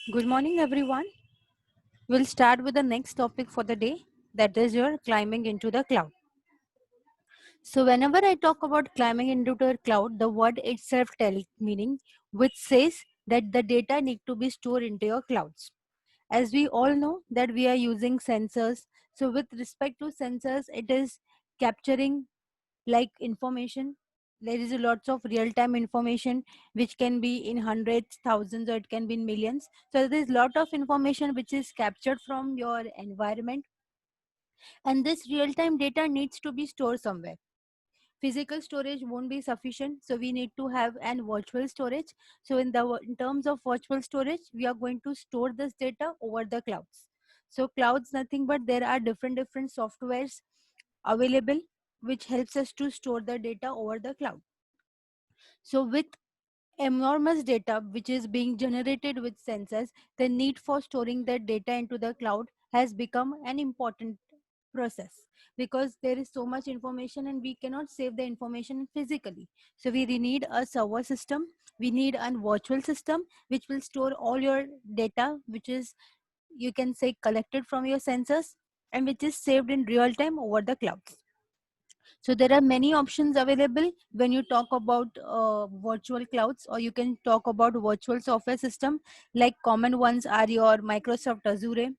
Good morning, everyone. We'll start with the next topic for the day, that is your climbing into the cloud. So, whenever I talk about climbing into the cloud, the word itself tells meaning, which says that the data need to be stored into your clouds. As we all know that we are using sensors. So, with respect to sensors, it is capturing like information. There is a lots of real-time information which can be in hundreds, thousands, or it can be in millions. So there is lot of information which is captured from your environment, and this real-time data needs to be stored somewhere. Physical storage won't be sufficient, so we need to have an virtual storage. So in terms of virtual storage, we are going to store this data over the clouds. So clouds nothing but there are different softwares available which helps us to store the data over the cloud. So with enormous data which is being generated with sensors, the need for storing that data into the cloud has become an important process, because there is so much information and we cannot save the information physically. So we need a server system, we need a virtual system which will store all your data, which is, you can say, collected from your sensors and which is saved in real time over the clouds. So there are many options available when you talk about virtual clouds, or you can talk about virtual software system. Like common ones are your Microsoft Azure.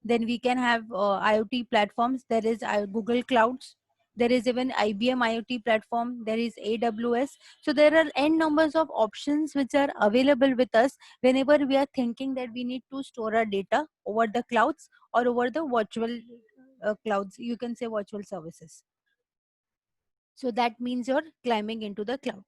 Then we can have IoT platforms. There is Google Clouds. There is even IBM IoT platform. There is AWS. So there are n numbers of options which are available with us whenever we are thinking that we need to store our data over the clouds or over the virtual clouds. You can say virtual services. So that means you're climbing into the cloud.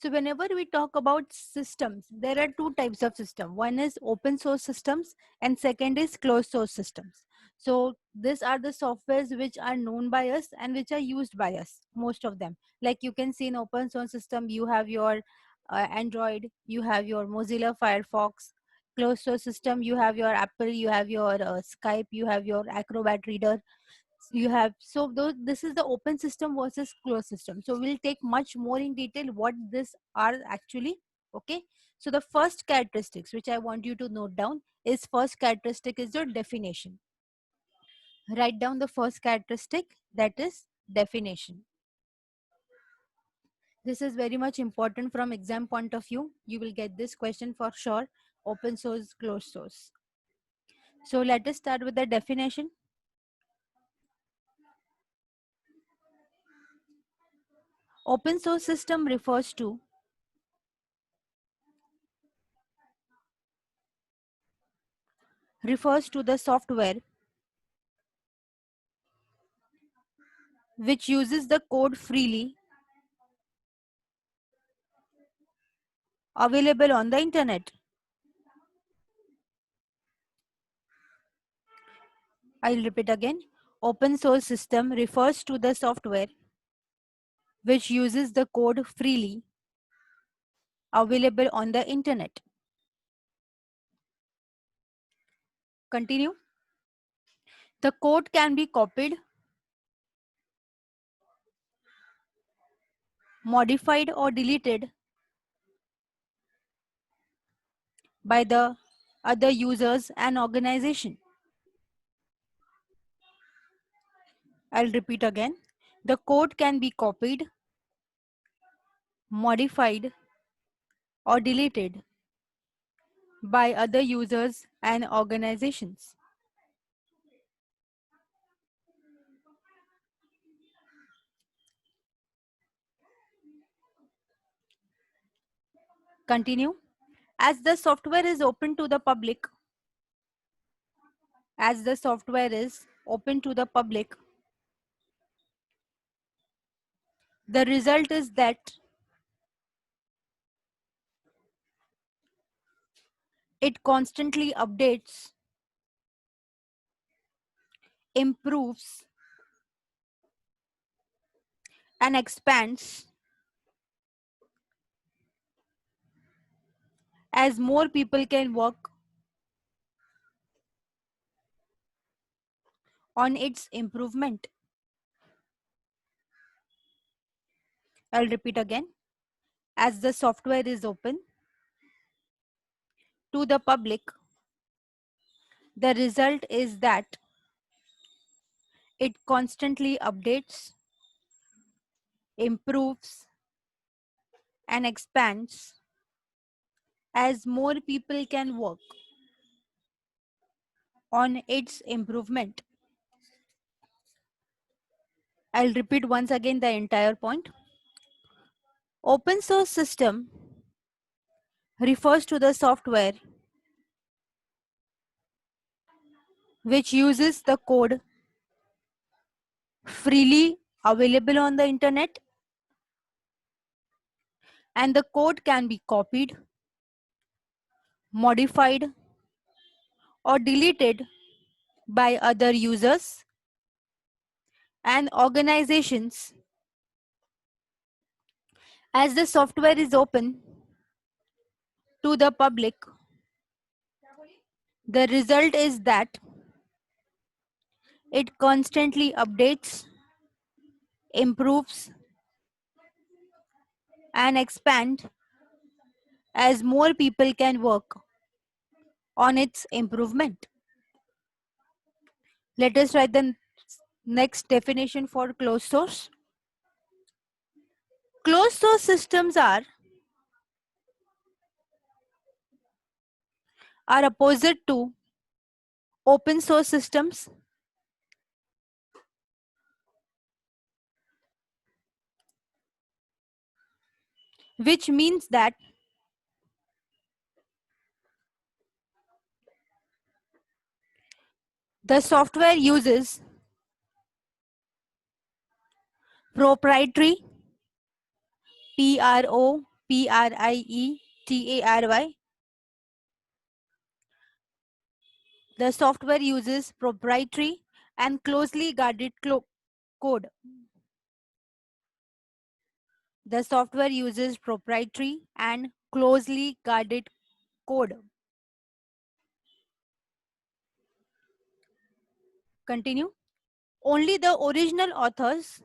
So whenever we talk about systems, there are two types of system. One is open source systems and second is closed source systems. So these are the softwares which are known by us and which are used by us, most of them. Like you can see in open source system, you have your Android, you have your Mozilla Firefox. Closed source system, you have your Apple, you have your Skype, you have your Acrobat Reader, you have. So those, this is the open system versus closed system. So we'll take much more in detail what this are actually. Okay, so the first characteristics which I want you to note down is, first characteristic is your definition. Write down the first characteristic, that is definition. This is very much important from exam point of view. You will get this question for sure. Open source, closed source. So let us start with the definition. Open source system refers to the software which uses the code freely available on the internet. I'll repeat again. Open source system refers to the software which uses the code freely available on the internet. Continue. The code can be copied, modified, or deleted by the other users and organization. I'll repeat again. The code can be copied, modified, or deleted by other users and organizations. Continue. As the software is open to the public, as the software is open to the public, the result is that it constantly updates, improves, and expands as more people can work on its improvement. I'll repeat again. As the software is open, to the public, the result is that it constantly updates, improves, and expands as more people can work on its improvement. I'll repeat once again the entire point. Open source system refers to the software which uses the code freely available on the internet, and the code can be copied, modified, or deleted by other users and organizations. As the software is open to the public, the result is that it constantly updates, improves, and expands as more people can work on its improvement. Let us write the next definition for closed source. Closed source systems are opposite to open source systems, which means that the software uses proprietary, Proprietary. The software uses proprietary and closely guarded code. The software uses proprietary and closely guarded code. Continue. Only the original authors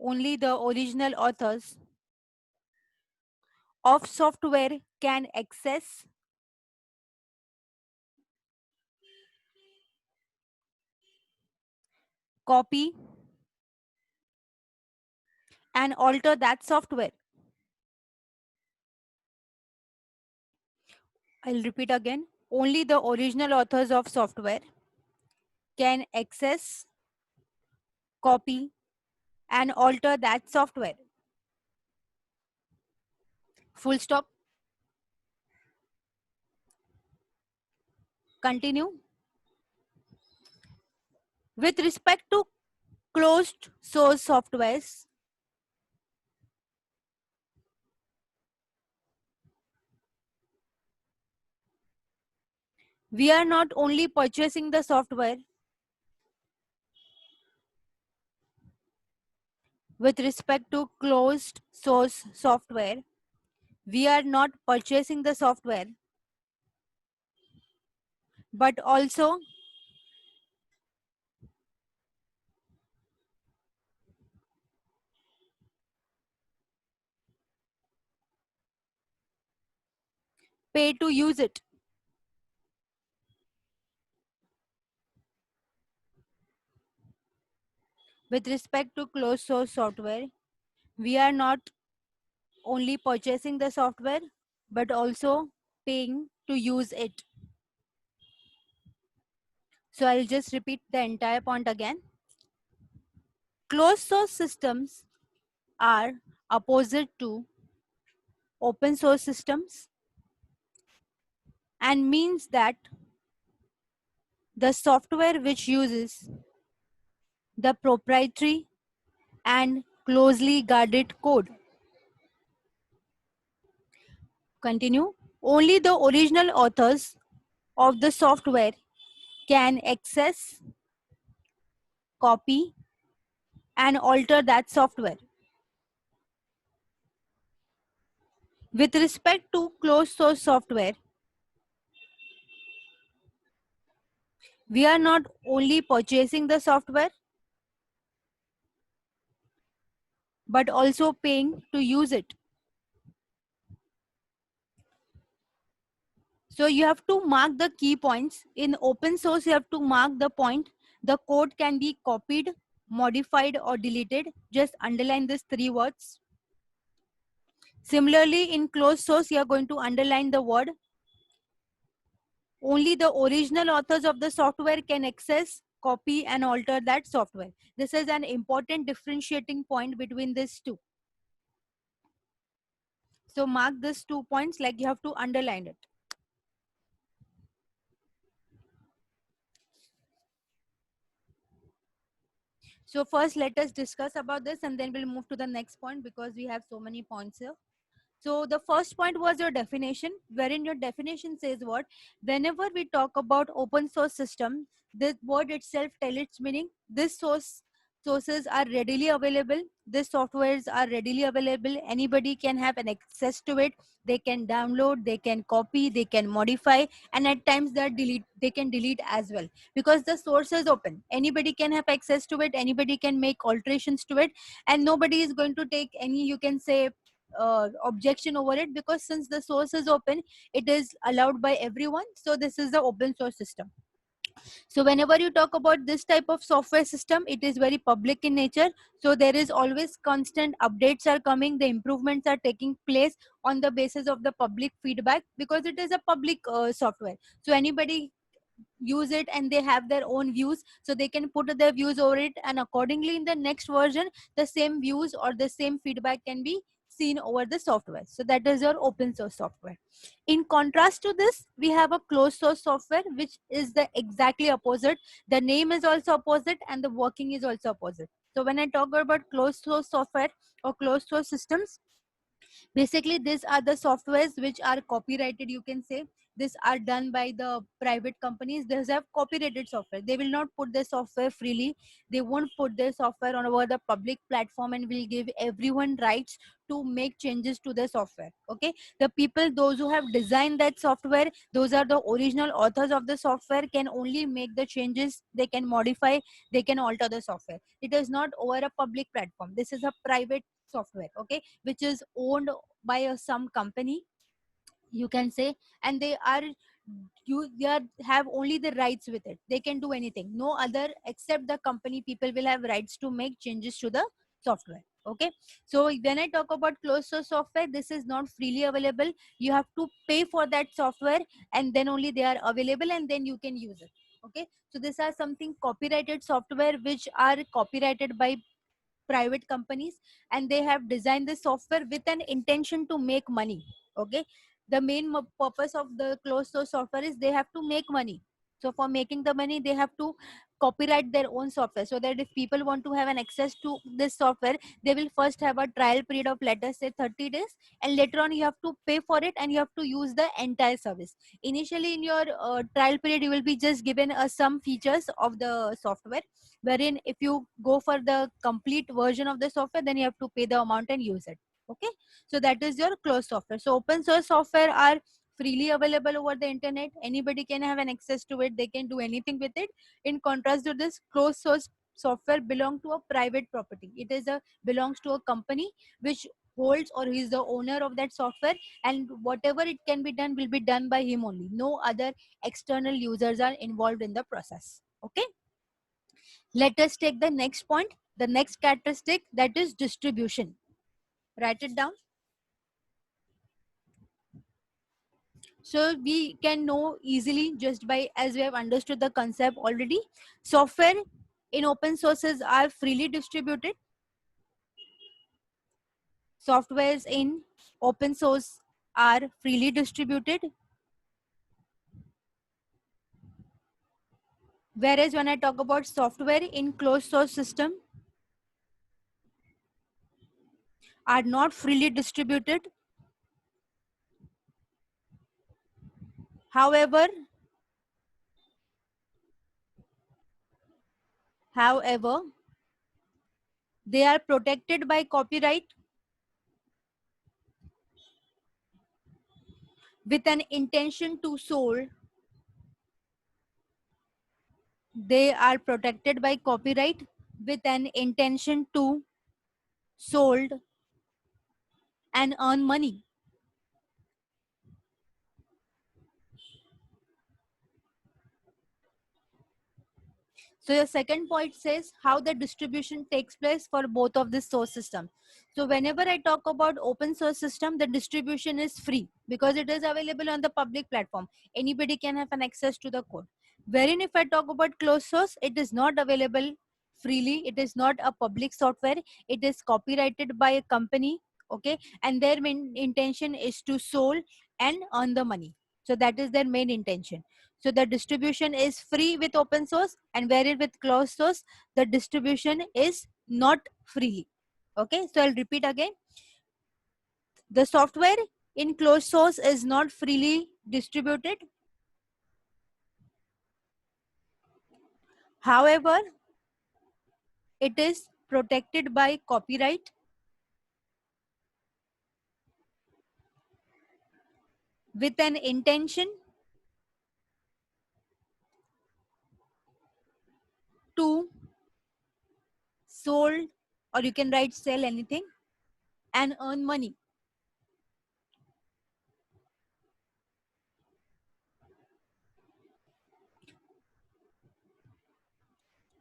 only the original authors of software can access, copy, and alter that software. I'll repeat again. Only the original authors of software can access, copy, and alter that software. Full stop. Continue. With respect to closed source softwares, we are not only purchasing the software. With respect to closed source software, we are not purchasing the software, but also pay to use it. With respect to closed source software, we are not only purchasing the software, but also paying to use it. So I'll just repeat the entire point again. Closed source systems are opposite to open source systems and means that the software which uses the proprietary and closely guarded code. Continue. Only the original authors of the software can access, copy, and alter that software. With respect to closed source software, we are not only purchasing the software, but also paying to use it. So you have to mark the key points. In open source, you have to mark the point. The code can be copied, modified, or deleted. Just underline these three words. Similarly, in closed source, you are going to underline the word. Only the original authors of the software can access, copy, and alter that software. This is an important differentiating point between these two. So mark these 2 points, like you have to underline it. So first let us discuss about this and then we'll move to the next point because we have so many points here. So the first point was your definition, wherein your definition says what? Whenever we talk about open source system, this word itself tells its meaning. This sources are readily available. These softwares are readily available. Anybody can have an access to it. They can download, they can copy, they can modify, and at times they can delete as well because the source is open. Anybody can have access to it. Anybody can make alterations to it, and nobody is going to take any, you can say, objection over it, because since the source is open, it is allowed by everyone. So this is the open source system. So whenever you talk about this type of software system, it is very public in nature. So there is always constant updates are coming, the improvements are taking place on the basis of the public feedback, because it is a public software. So anybody use it and they have their own views, so they can put their views over it, and accordingly in the next version the same views or the same feedback can be seen over the software. So that is your open source software. In contrast to this, we have a closed source software, which is the exactly opposite. The name is also opposite and the working is also opposite. So when I talk about closed source software or closed source systems, basically these are the softwares which are copyrighted, you can say. These are done by the private companies. They have copyrighted software. They will not put their software freely. They won't put their software on over the public platform and will give everyone rights to make changes to the software. Okay, the people, those who have designed that software, those are the original authors of the software, can only make the changes. They can modify, they can alter the software. It is not over a public platform. This is a private software, okay, which is owned by some company, you can say, and have only the rights with it. They can do anything. No other except the company people will have rights to make changes to the software. Okay, so when I talk about closed source software, this is not freely available. You have to pay for that software, and then only they are available, and then you can use it. Okay, so these are something copyrighted software which are copyrighted by private companies, and they have designed the software with an intention to make money. Okay, the main purpose of the closed source software is they have to make money. So for making the money, they have to copyright their own software, so that if people want to have an access to this software, they will first have a trial period of, let us say, 30 days, and later on you have to pay for it and you have to use the entire service. Initially in your trial period, you will be just given some features of the software, wherein if you go for the complete version of the software, then you have to pay the amount and use it. Okay, so that is your closed software. So open source software are freely available over the internet. Anybody can have an access to it. They can do anything with it. In contrast to this, closed source software belong to a private property. It is a belongs to a company which holds or is the owner of that software, and whatever it can be done will be done by him only. No other external users are involved in the process. Okay, let us take the next point, the next characteristic, that is distribution. Write it down. So we can know easily just by, as we have understood the concept already, software in open sources are freely distributed. Softwares in open source are freely distributed. Whereas when I talk about software in closed source system are not freely distributed. However, however, they are protected by copyright with an intention to sold. They are protected by copyright with an intention to sold, and earn money. So your second point says how the distribution takes place for both of this source system. So whenever I talk about open source system, the distribution is free because it is available on the public platform. Anybody can have an access to the code. Wherein if I talk about closed source, it is not available freely. It is not a public software. It is copyrighted by a company. Okay. And their main intention is to sell and earn the money. So that is their main intention. So the distribution is free with open source, and wherein with closed source, the distribution is not freely. Okay, so I'll repeat again. The software in closed source is not freely distributed. However, it is protected by copyright with an intention to sold, or you can write sell anything and earn money.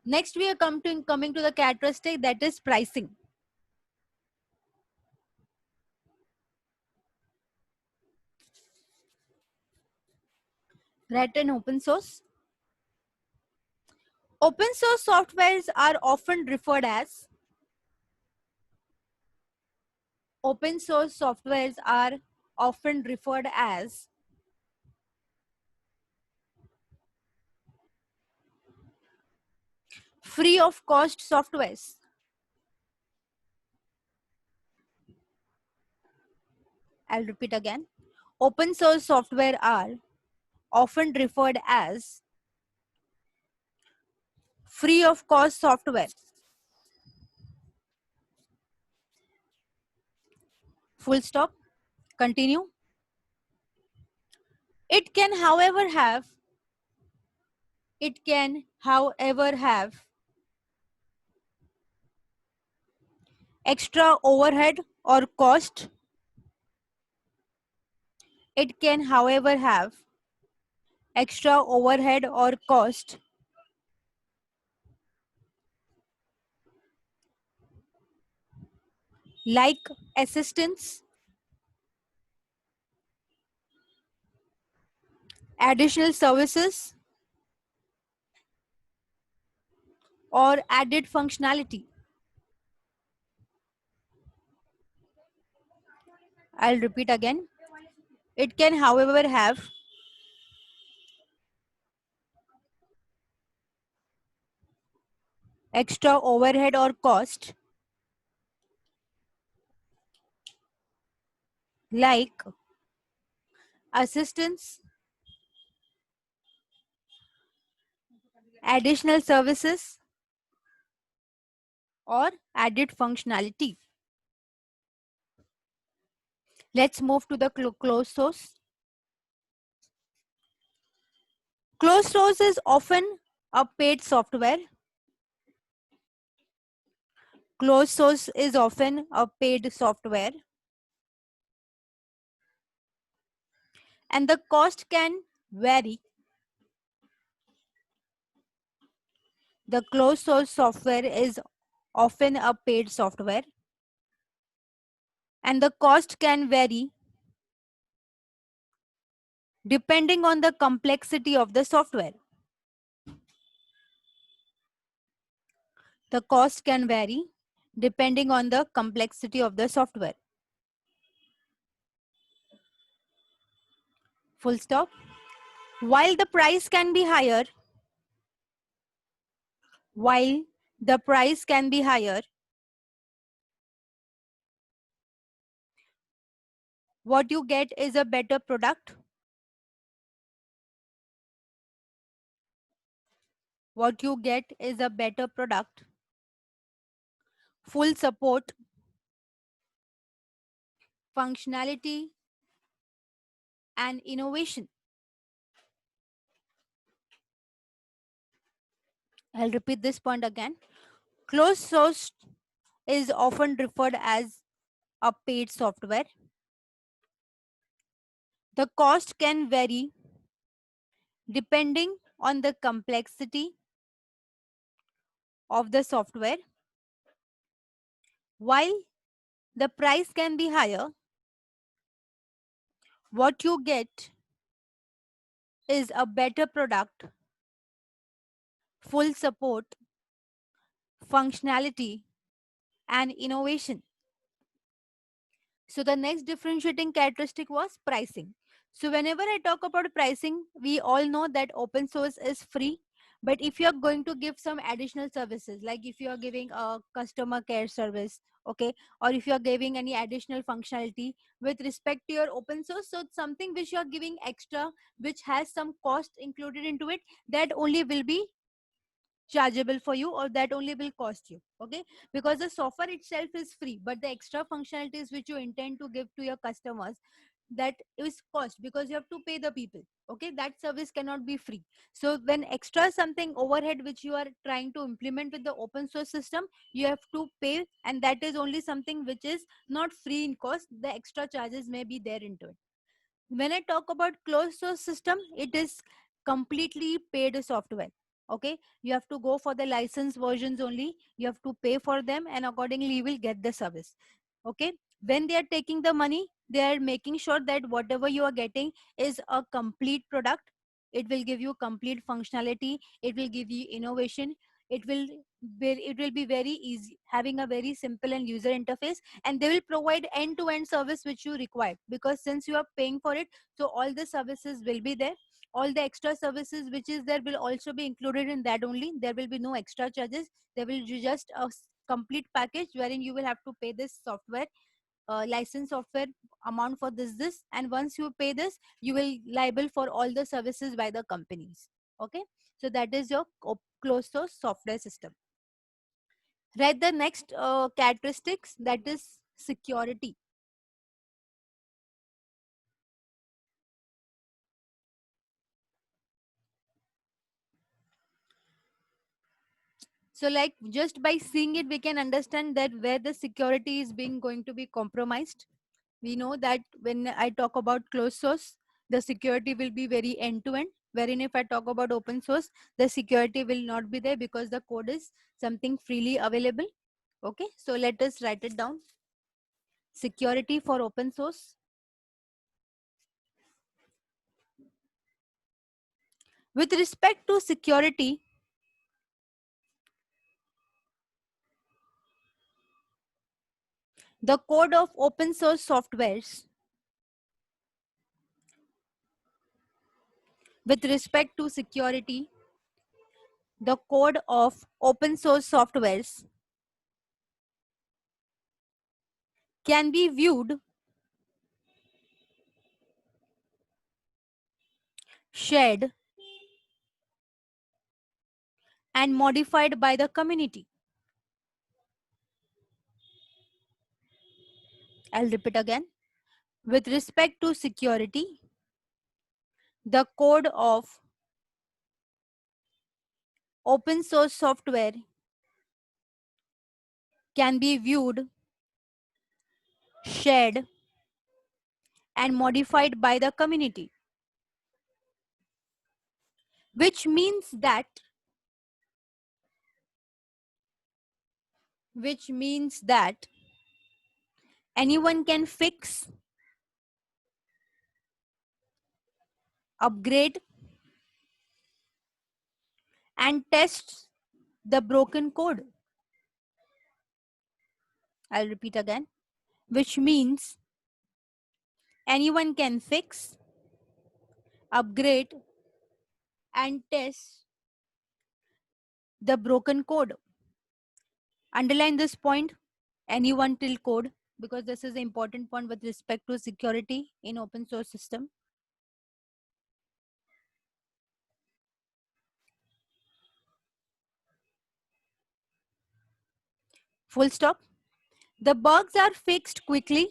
Next, we are coming to the characteristic, that is pricing. Right, and open source. Open source softwares are often referred as open source softwares are often referred as free of cost softwares. I'll repeat again. Open source software are often referred as free of cost software. Full stop. Continue. It can, however, have extra overhead or cost. It can, however, have extra overhead or cost like assistance, additional services, or added functionality. I'll repeat again. It can, however, have extra overhead or cost like assistance, additional services, or added functionality. Let's move to the closed source. Closed source is often a paid software. Closed source is often a paid software, and the cost can vary. The closed source software is often a paid software, and the cost can vary depending on the complexity of the software. The cost can vary depending on the complexity of the software. Full stop. While the price can be higher, while the price can be higher, what you get is a better product. What you get is a better product, full support, functionality, and innovation. I'll repeat this point again. Closed source is often referred as a paid software. The cost can vary depending on the complexity of the software. While the price can be higher, what you get is a better product, full support, functionality, and innovation. So the next differentiating characteristic was pricing. So whenever I talk about pricing, we all know that open source is free. But if you're going to give some additional services, like if you're giving a customer care service, okay, or if you're giving any additional functionality with respect to your open source, so it's something which you're giving extra, which has some cost included into it, that only will be chargeable for you, or that only will cost you, okay, because the software itself is free, but the extra functionalities which you intend to give to your customers, that is cost, because you have to pay the people, okay, that service cannot be free. So when extra something overhead which you are trying to implement with the open source system, you have to pay, and that is only something which is not free in cost, the extra charges may be there into it. When I talk about closed source system, it is completely paid software. Okay, you have to go for the license versions only. You have to pay for them, and accordingly, you will get the service. Okay, when they are taking the money, they are making sure that whatever you are getting is a complete product. It will give you complete functionality. It will give you innovation. It will be very easy, having a very simple and user interface, and they will provide end-to-end service which you require, because since you are paying for it, so all the services will be there. All the extra services which is there will also be included in that only. There will be no extra charges. There will be just a complete package wherein you will have to pay this software, license software amount for this, and once you pay this, you will liable for all the services by the companies. Okay, so that is your closed source software system. Right, the next characteristics, that is security. So like just by seeing it, we can understand that where the security is being going to be compromised. We know that when I talk about closed source, the security will be very end to end, wherein if I talk about open source, the security will not be there because the code is something freely available. Okay, so let us write it down. Security for open source. With respect to security, the code of open source softwares, with respect to security, the code of open source softwares can be viewed, shared, and modified by the community. I'll repeat again. With respect to security, the code of open source software can be viewed, shared, and modified by the community, which means that anyone can fix, upgrade, and test the broken code. I'll repeat again, which means anyone can fix, upgrade, and test the broken code. Underline this point, anyone till code, because this is an important point with respect to security in open source system. Full stop. The bugs are fixed quickly.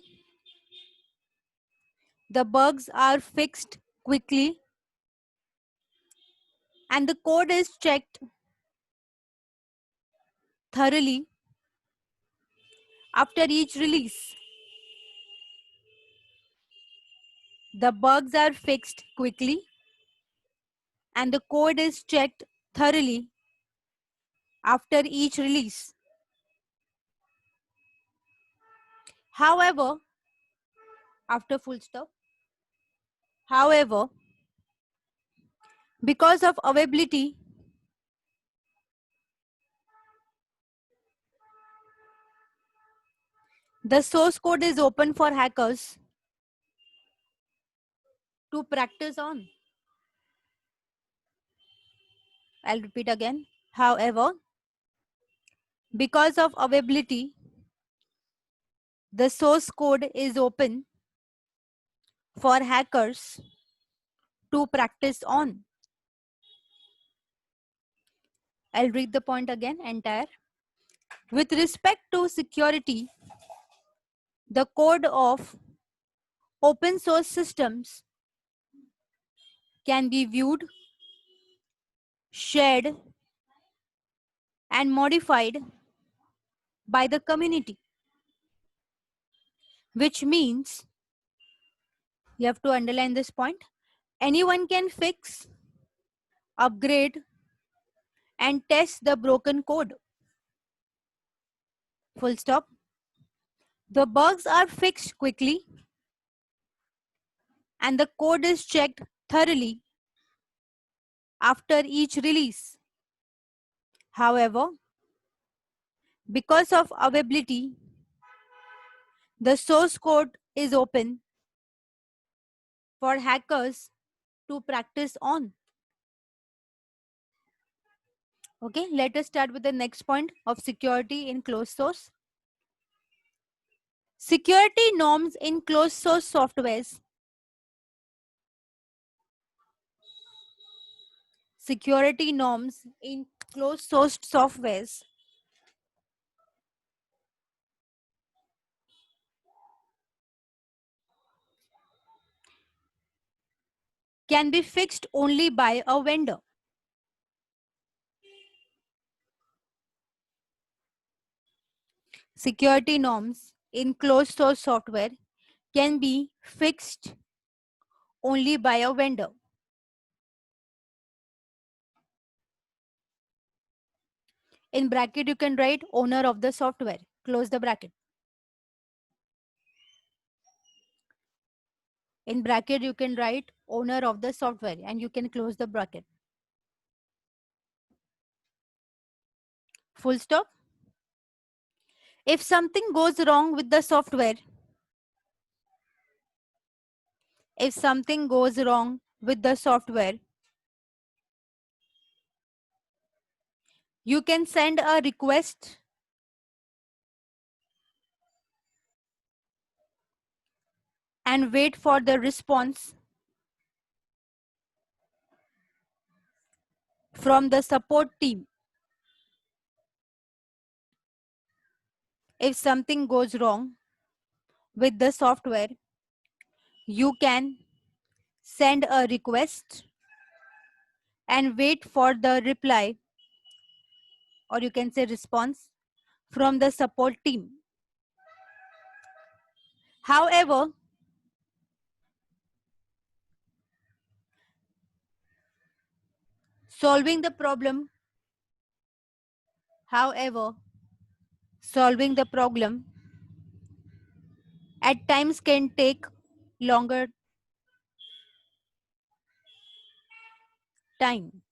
The bugs are fixed quickly, and the code is checked thoroughly After each release, the bugs are fixed quickly and the code is checked thoroughly after each release. However, after full stop, however, because of availability, the source code is open for hackers to practice on. I'll repeat again. However, because of availability, the source code is open for hackers to practice on. I'll read the point again entire. With respect to security, the code of open source systems can be viewed, shared, and modified by the community, which means you have to underline this point. Anyone can fix, upgrade, and test the broken code. Full stop. The bugs are fixed quickly and the code is checked thoroughly after each release. However, because of availability, the source code is open for hackers to practice on. Okay, let us start with the next point of security in closed source. Security norms in closed source softwares. Security norms in closed source softwares can be fixed only by a vendor. Security norms in closed source software can be fixed only by a vendor. In bracket, you can write owner of the software. Close the bracket. In bracket, you can write owner of the software and you can close the bracket. Full stop. If something goes wrong with the software, if something goes wrong with the software, you can send a request and wait for the response from the support team. If something goes wrong with the software, you can send a request and wait for the reply, or you can say response from the support team. However, solving the problem, however, solving the problem at times can take longer time.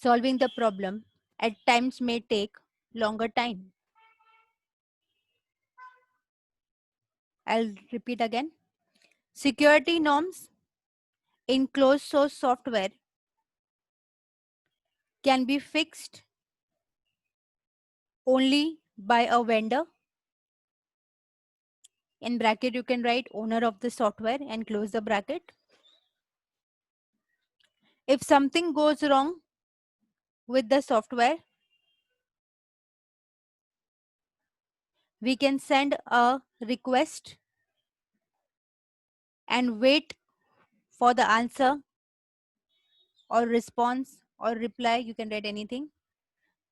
Solving the problem at times may take longer time. I'll repeat again. Security norms in closed source software can be fixed only by a vendor. In bracket, you can write owner of the software and close the bracket. If something goes wrong with the software, we can send a request and wait for the answer or response or reply, you can write anything,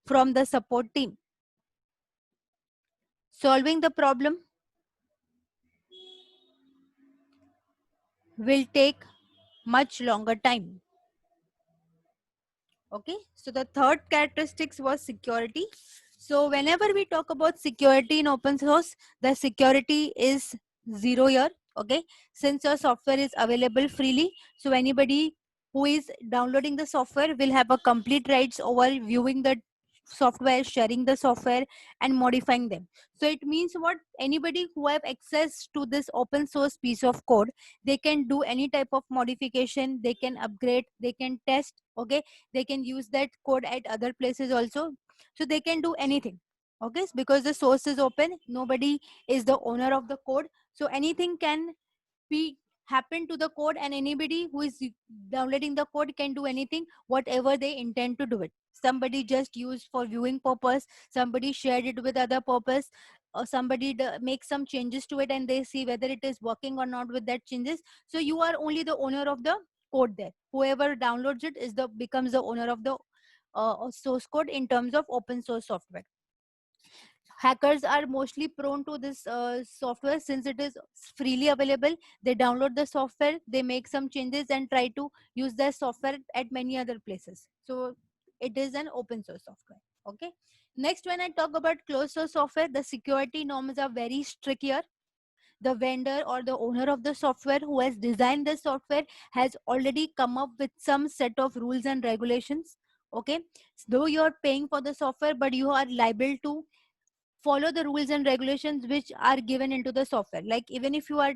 from the support team. Solving the problem will take much longer time. Okay, so the third characteristics was security. So whenever we talk about security in open source, the security is zero here. Okay, since your software is available freely, so anybody who is downloading the software will have a complete rights over viewing the software, sharing the software, and modifying them. So it means what, anybody who have access to this open source piece of code, they can do any type of modification, they can upgrade, they can test. Okay, they can use that code at other places also, so they can do anything. Okay, because the source is open, nobody is the owner of the code, so anything can be happen to the code, and anybody who is downloading the code can do anything whatever they intend to do it. Somebody just used for viewing purpose, somebody shared it with other purpose, or somebody make some changes to it and they see whether it is working or not with that changes. So you are only the owner of the code there. Whoever downloads it is the becomes the owner of the source code in terms of open source software. Hackers are mostly prone to this software since it is freely available. They download the software, they make some changes and try to use the software at many other places. So it is an open source software. Okay, next, when I talk about closed source software, the security norms are very strict here. The vendor or the owner of the software who has designed the software has already come up with some set of rules and regulations. Okay, though you are paying for the software, but you are liable to follow the rules and regulations which are given into the software. Like even if you are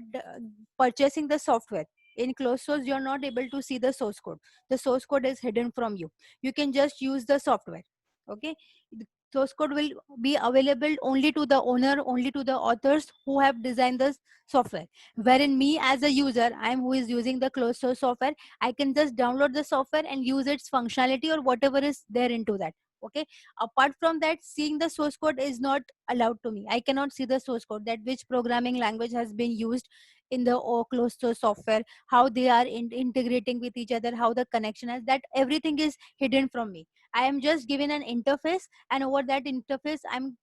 purchasing the software in closed source, you're not able to see the source code. The source code is hidden from you. You can just use the software. Okay, the source code will be available only to the owner, only to the authors who have designed the software. Wherein me as a user, I am who is using the closed source software, I can just download the software and use its functionality or whatever is there into that. Okay, apart from that, seeing the source code is not allowed to me. I cannot see the source code, that which programming language has been used in the closed source software, how they are integrating with each other, how the connection is, that everything is hidden from me. I am just given an interface, and over that interface I'm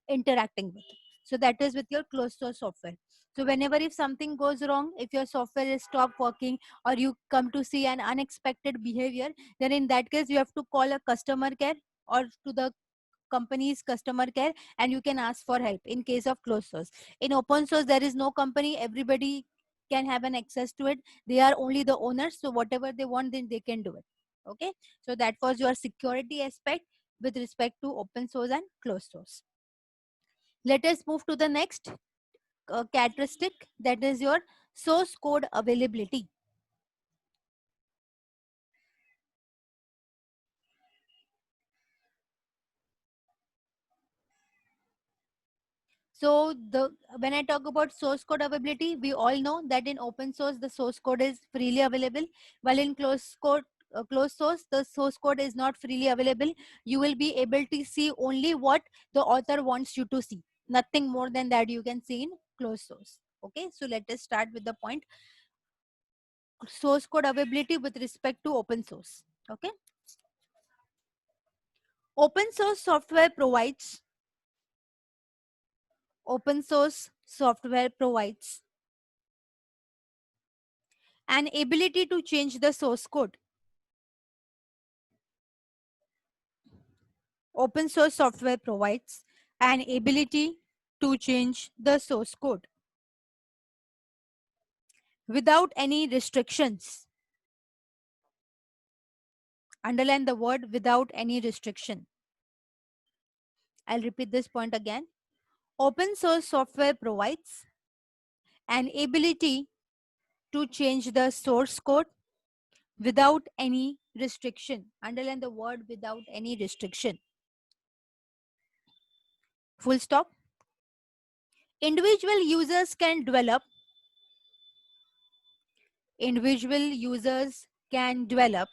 interacting with. So that is with your closed source software. So whenever if something goes wrong, if your software is stop working or you come to see an unexpected behavior, then in that case you have to call a customer care or to the company's customer care, and you can ask for help in case of closed source. In open source there is no company, everybody can have an access to it. They are only the owners, so whatever they want then they can do it. Okay, so that was your security aspect with respect to open source and closed source. Let us move to the next characteristic, that is your source code availability. So the when I talk about source code availability, we all know that in open source the source code is freely available, while in closed source the source code is not freely available. You will be able to see only what the author wants you to see. Nothing more than that you can see in closed source. Okay, so let us start with the point source code availability with respect to open source. Okay, open source software provides open source software provides an ability to change the source code. Open source software provides an ability to change the source code without any restrictions. Underline the word without any restriction. I'll repeat this point again. Open source software provides an ability to change the source code without any restriction. Underline the word without any restriction. Full stop. Individual users can develop. Individual users can develop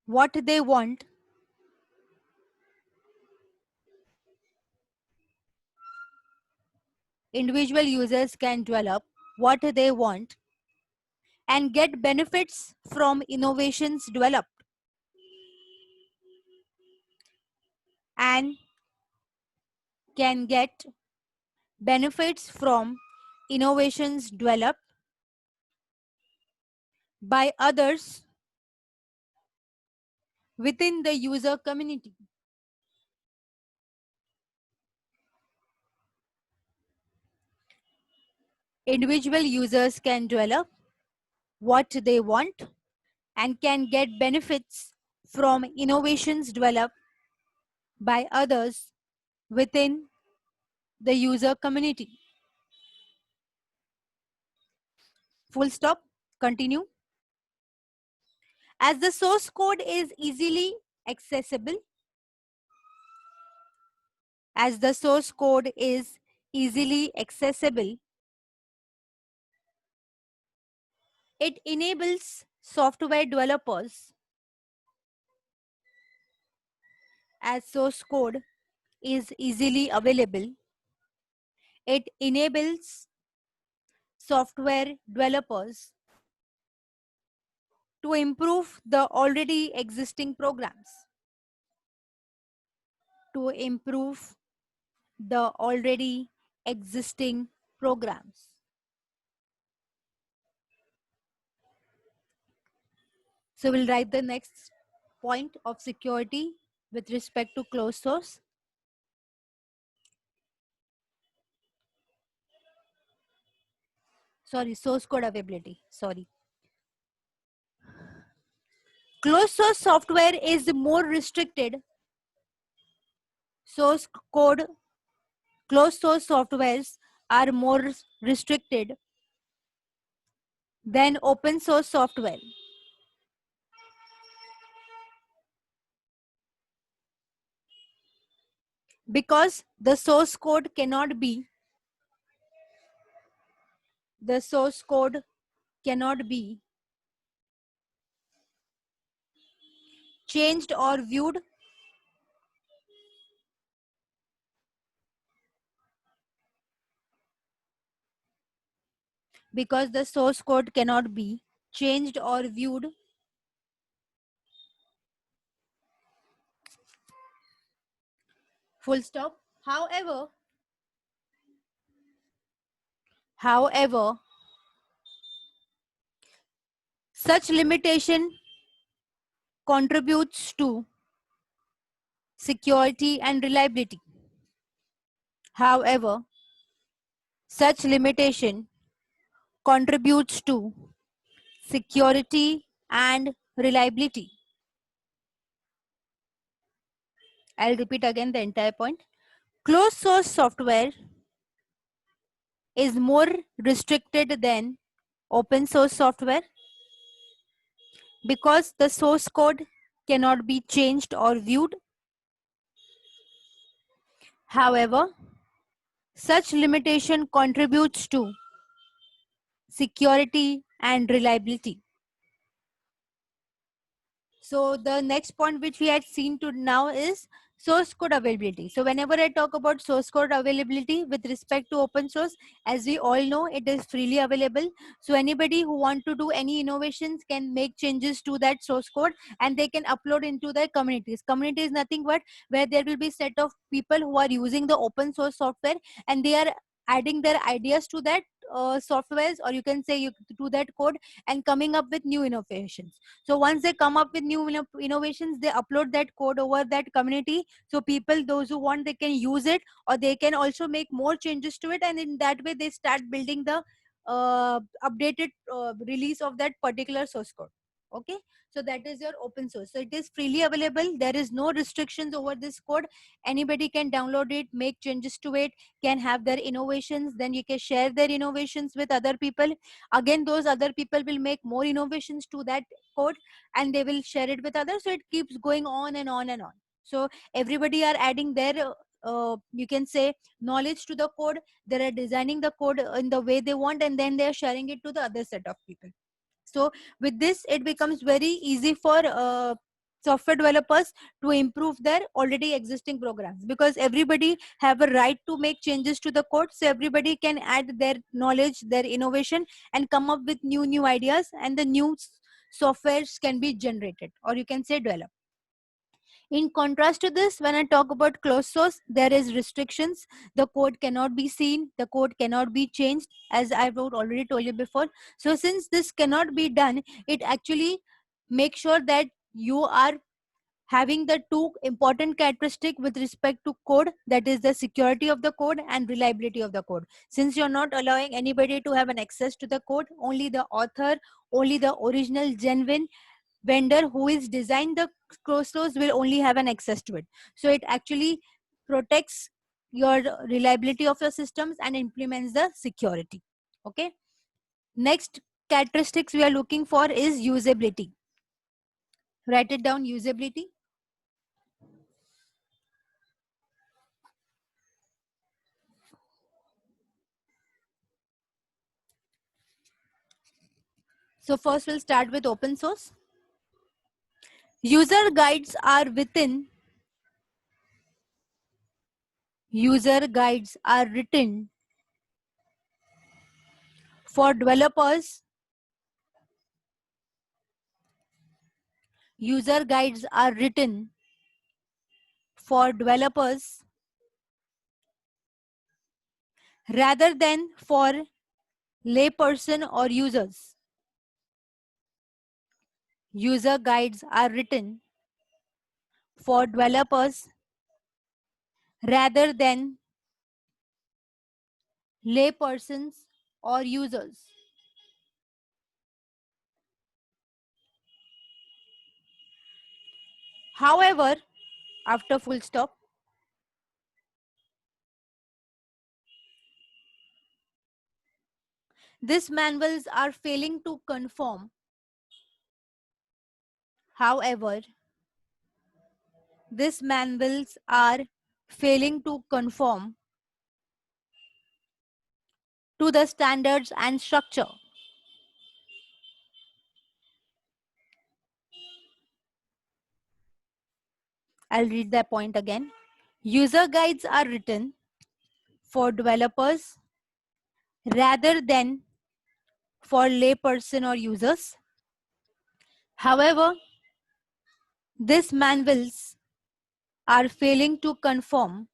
what they want individual users can develop what they want and get benefits from innovations developed. And can get benefits from innovations developed by others within the user community. Individual users can develop what they want and can get benefits from innovations developed by others within the user community. Full stop. Continue. As the source code is easily accessible, as the source code is easily accessible, it enables software developers. As source code is easily available, it enables software developers to improve the already existing programs. To improve the already existing programs. So we'll write the next point of security with respect to closed source. Sorry, source code availability. Sorry. Closed source software is more restricted. Source code, closed source softwares are more restricted than open source software. Because the source code cannot be changed or viewed because the source code cannot be changed or viewed full stop. However, such limitation contributes to security and reliability. However, such limitation contributes to security and reliability. I'll repeat again the entire point. Closed source software is more restricted than open source software because the source code cannot be changed or viewed. However, such limitation contributes to security and reliability. So the next point which we had seen to now is source code availability. So whenever I talk about source code availability with respect to open source, as we all know, it is freely available. So anybody who want to do any innovations can make changes to that source code and they can upload into their communities. Community is nothing but where there will be set of people who are using the open source software and they are adding their ideas to that softwares, or you can say to that code, and coming up with new innovations. So once they come up with new innovations, they upload that code over that community. So people, those who want, they can use it, or they can also make more changes to it. And in that way, they start building the updated release of that particular source code. Okay. So that is your open source. So it is freely available. There is no restrictions over this code. Anybody can download it, make changes to it, can have their innovations. Then you can share their innovations with other people. Again, those other people will make more innovations to that code and they will share it with others. So it keeps going on and on and on. So everybody are adding their you can say knowledge to the code. They are designing the code in the way they want, and then they are sharing it to the other set of people. So with this, it becomes very easy for software developers to improve their already existing programs, because everybody have a right to make changes to the code. So everybody can add their knowledge, their innovation, and come up with new ideas, and the new softwares can be generated, or you can say developed. In contrast to this, when I talk about closed source, there is restrictions. The code cannot be seen, the code cannot be changed, as I've already told you before. So since this cannot be done, it actually makes sure that you are having the two important characteristic with respect to code, that is the security of the code and reliability of the code. Since you're not allowing anybody to have an access to the code, only the author, only the original genuine vendor who is designed the closed source will only have an access to it. So it actually protects your reliability of your systems and implements the security. Okay, next characteristics we are looking for is usability. Write it down, usability. So first we'll start with open source. User guides are within, user guides are written for developers. User guides are written for developers rather than for layperson or users. User guides are written for developers rather than laypersons or users. However, after full stop, these manuals are failing to conform. However, these manuals are failing to conform to the standards and structure. I'll read that point again. User guides are written for developers rather than for layperson or users. However, these manuals are failing to conform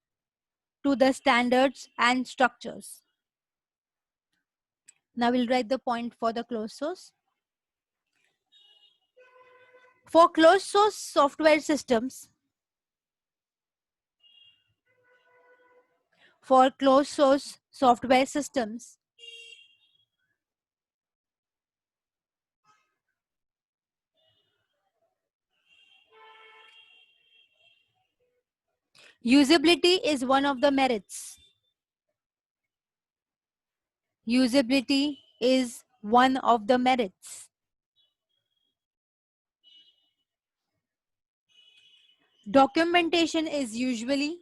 to the standards and structures. Now we'll write the point for the closed source. For closed source software systems, for closed source software systems, usability is one of the merits. Usability is one of the merits. Documentation is usually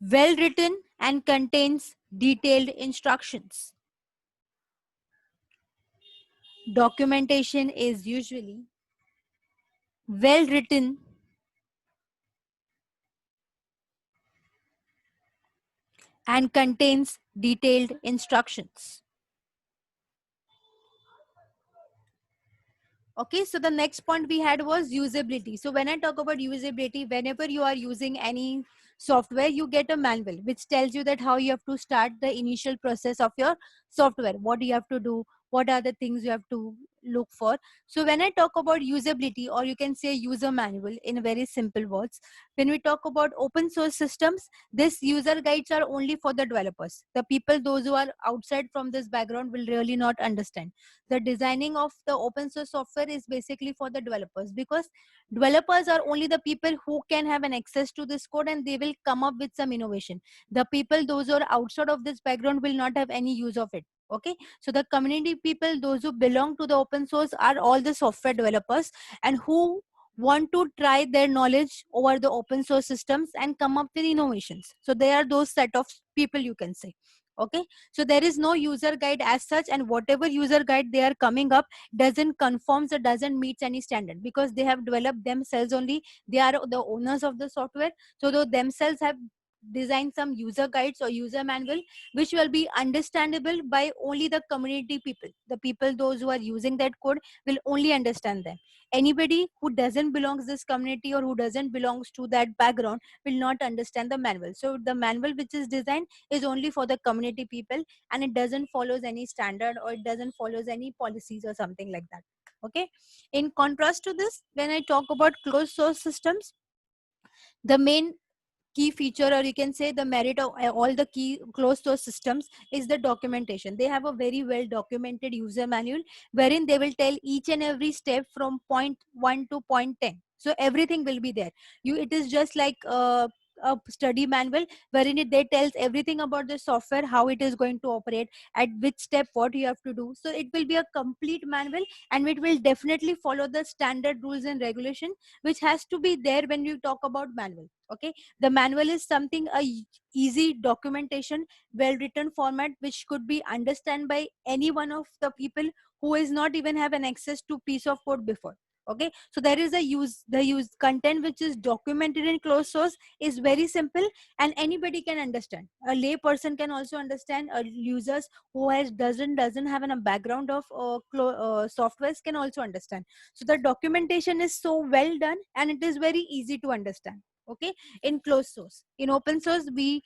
well written and contains detailed instructions. Documentation is usually well written and contains detailed instructions. Okay, so the next point we had was usability. So when I talk about usability, whenever you are using any software, you get a manual which tells you that how you have to start the initial process of your software, what do you have to do, what are the things you have to look for. So when I talk about usability, or you can say user manual in very simple words, when we talk about open source systems, this user guides are only for the developers. The people, those who are outside from this background, will really not understand. The designing of the open source software is basically for the developers, because developers are only the people who can have an access to this code and they will come up with some innovation. The people, those who are outside of this background, will not have any use of it. Okay, so the community people, those who belong to the open source, are all the software developers and who want to try their knowledge over the open source systems and come up with innovations. So they are those set of people, you can say. Okay, so there is no user guide as such, and whatever user guide they are coming up doesn't conforms or doesn't meet any standard, because they have developed themselves only. They are the owners of the software, so they themselves have design some user guides or user manual which will be understandable by only the community people. The people those who are using that code will only understand them. Anybody who doesn't belongs this community or who doesn't belongs to that background will not understand the manual. So the manual which is designed is only for the community people, and it doesn't follows any standard or it doesn't follows any policies or something like that. Okay. In contrast to this, when I talk about closed source systems, the main key feature, or you can say the merit of all the key closed source systems, is the documentation. They have a very well documented user manual wherein they will tell each and every step from point 1 to point 10. So everything will be there. It is just like a study manual wherein they tells everything about the software, how it is going to operate, at which step what you have to do. So it will be a complete manual, and it will definitely follow the standard rules and regulation which has to be there when you talk about manual. Okay. The manual is something easy documentation, well written format which could be understand by any one of the people who is not even have an access to piece of code before. Okay. So there is the use content which is documented in closed source is very simple, and anybody can understand. A lay person can also understand. A users who has doesn't have a background of softwares can also understand. So the documentation is so well done and it is very easy to understand. Okay. In closed source, in open source we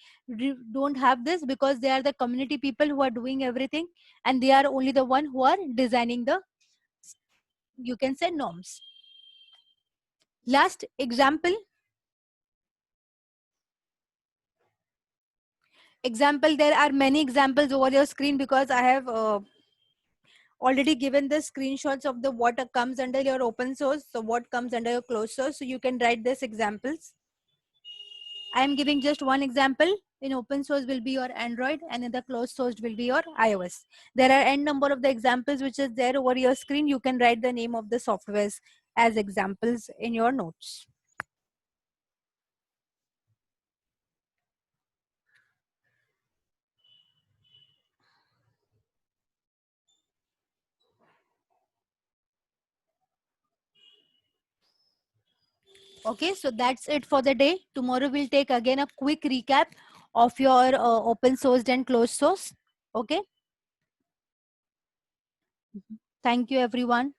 don't have this because they are the community people who are doing everything, and they are only the one who are designing the, you can say, norms. Last example, there are many examples over your screen because I have already given the screenshots of the what comes under your open source, so what comes under your closed source, so you can write these examples. I am giving just one example. In open source will be your Android, and in the closed source will be your iOS. There are n number of the examples which is there over your screen. You can write the name of the softwares as examples in your notes. Okay, so that's it for the day. Tomorrow we'll take again a quick recap of your open source and closed source. Okay. Thank you, everyone.